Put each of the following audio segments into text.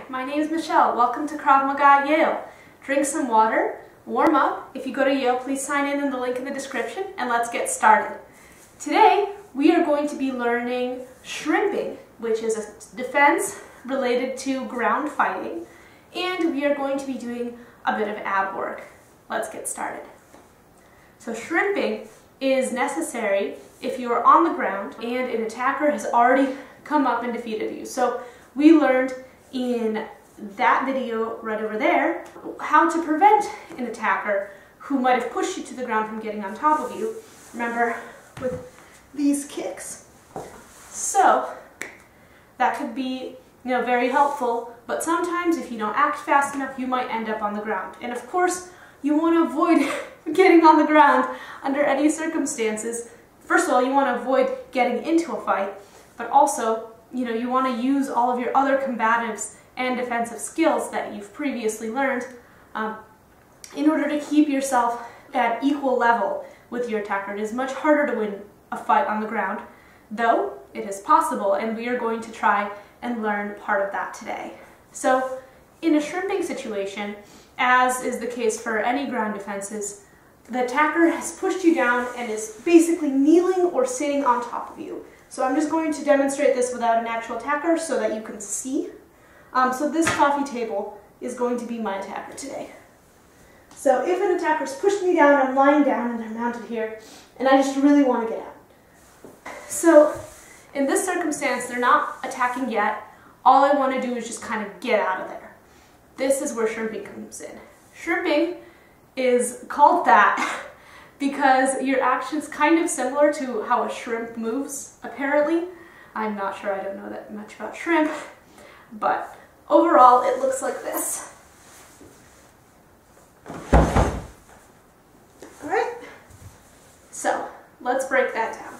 my name is Michelle. Welcome to Krav Maga at Yale. Drink some water, warm up. If you go to Yale, please sign in the link in the description, and let's get started. Today, we are going to be learning shrimping, which is a defense related to ground fighting, and we are going to be doing a bit of ab work. Let's get started. So shrimping is necessary if you are on the ground and an attacker has already come up and defeated you. So we learned in that video right over there how to prevent an attacker who might have pushed you to the ground from getting on top of you. Remember, with these kicks. So that could be, very helpful, but sometimes if you don't act fast enough, you might end up on the ground. And of course, you want to avoid getting on the ground under any circumstances. First of all, you want to avoid getting into a fight, but also, you want to use all of your other combatives and defensive skills that you've previously learned in order to keep yourself at equal level with your attacker. It is much harder to win a fight on the ground, though it is possible, and we are going to try and learn part of that today. So, in a shrimping situation, as is the case for any ground defenses, the attacker has pushed you down and is basically kneeling or sitting on top of you. So I'm just going to demonstrate this without an actual attacker so that you can see. So this coffee table is going to be my attacker today. So if an attacker's pushed me down, I'm lying down and I'm mounted here, and I just really want to get out. So in this circumstance, they're not attacking yet. All I want to do is just kind of get out of there. This is where shrimping comes in. Shrimping is called that because your action's kind of similar to how a shrimp moves, apparently. I'm not sure, I don't know that much about shrimp, but overall it looks like this. Alright, so let's break that down.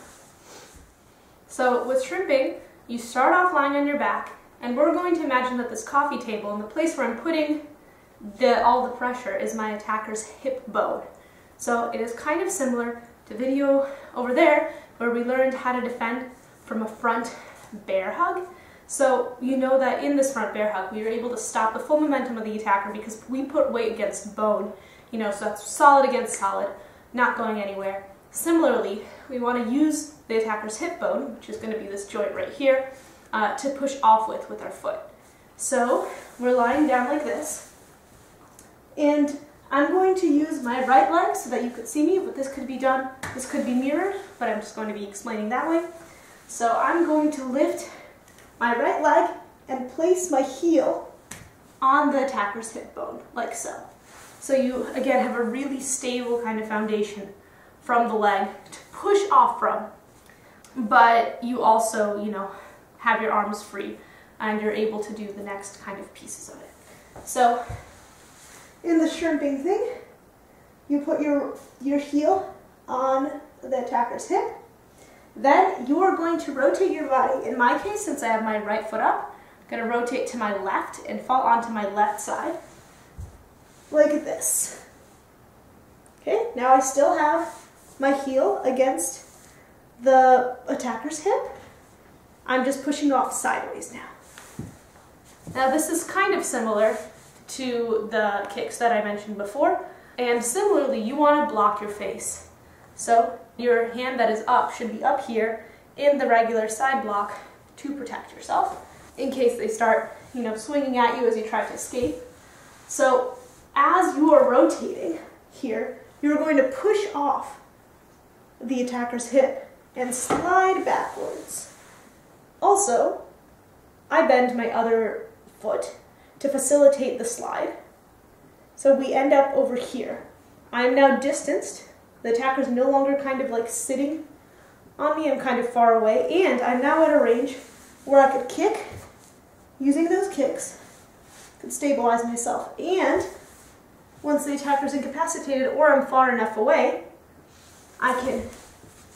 So with shrimping, you start off lying on your back, and we're going to imagine that this coffee table, and the place where I'm putting all the pressure, is my attacker's hip bone. So it is kind of similar to video over there where we learned how to defend from a front bear hug. So you know that in this front bear hug we were able to stop the full momentum of the attacker because we put weight against bone, so that's solid against solid, not going anywhere. Similarly, we want to use the attacker's hip bone, which is going to be this joint right here, to push off with our foot. So we're lying down like this, and I'm going to use my right leg so that you could see me, but this could be mirrored, but I'm just going to be explaining that way. So I'm going to lift my right leg and place my heel on the attacker's hip bone, like so. So you, again, have a really stable kind of foundation from the leg to push off from, but you also, have your arms free and you're able to do the next kind of pieces of it. So in the shrimping thing, you put your heel on the attacker's hip. Then you are going to rotate your body. In my case, since I have my right foot up, I'm going to rotate to my left and fall onto my left side, like this. Okay, now I still have my heel against the attacker's hip. I'm just pushing off sideways now. Now this is kind of similar to the kicks that I mentioned before, and similarly you want to block your face. So your hand that is up should be up here in the regular side block to protect yourself in case they start, swinging at you as you try to escape. So as you are rotating here, you're going to push off the attacker's hip and slide backwards. Also, I bend my other foot to facilitate the slide. So we end up over here. I am now distanced. The attacker is no longer kind of like sitting on me. I'm kind of far away, and I'm now at a range where I could kick. Using those kicks, I could stabilize myself. And once the attacker is incapacitated or I'm far enough away, I can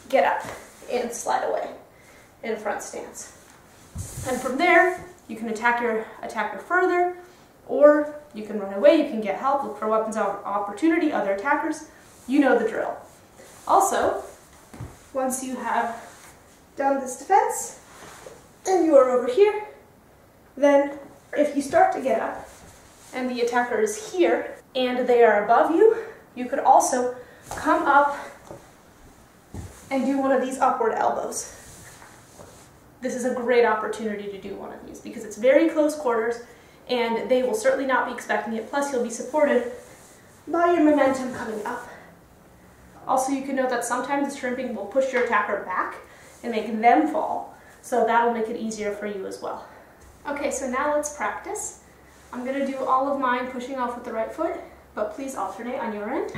get up and slide away in front stance. And from there, you can attack your attacker further, or you can run away, you can get help, look for weapons of opportunity, other attackers. You know the drill. Also, once you have done this defense, and you are over here, then If you start to get up and the attacker is here and they are above you, you could also come up and do one of these upward elbows. This is a great opportunity to do one of these because it's very close quarters and they will certainly not be expecting it. Plus you'll be supported by your momentum coming up. Also, you can note that sometimes the shrimping will push your attacker back and make them fall, so that'll make it easier for you as well. Okay, so now let's practice. I'm going to do all of mine pushing off with the right foot, but please alternate on your end.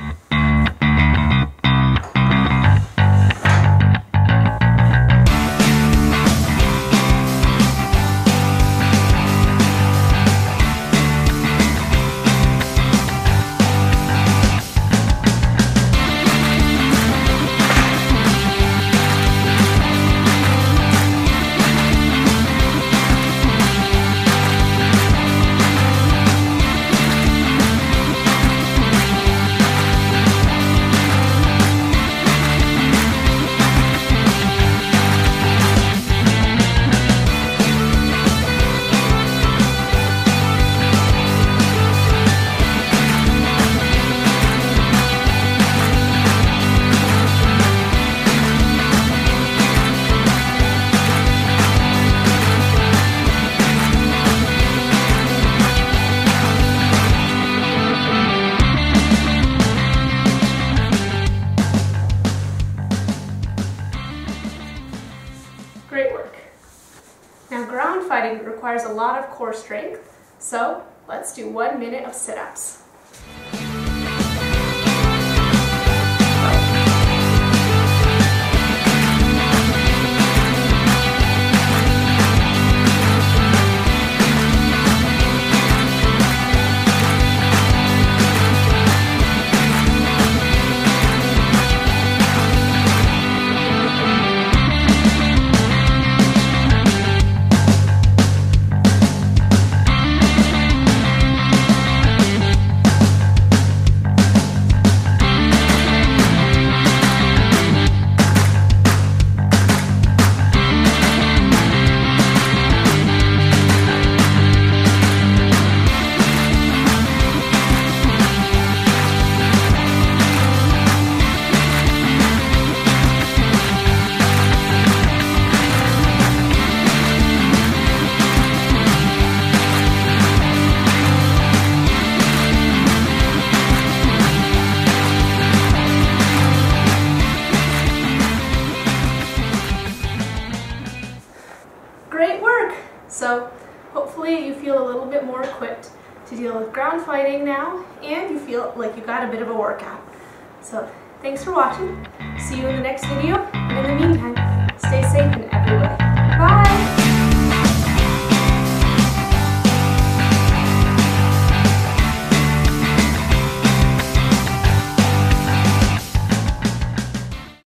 Great work. Now ground fighting requires a lot of core strength, so let's do 1 minute of sit-ups. Great work! So hopefully you feel a little bit more equipped to deal with ground fighting now, and you feel like you got a bit of a workout. So thanks for watching. See you in the next video, and in the meantime, stay safe and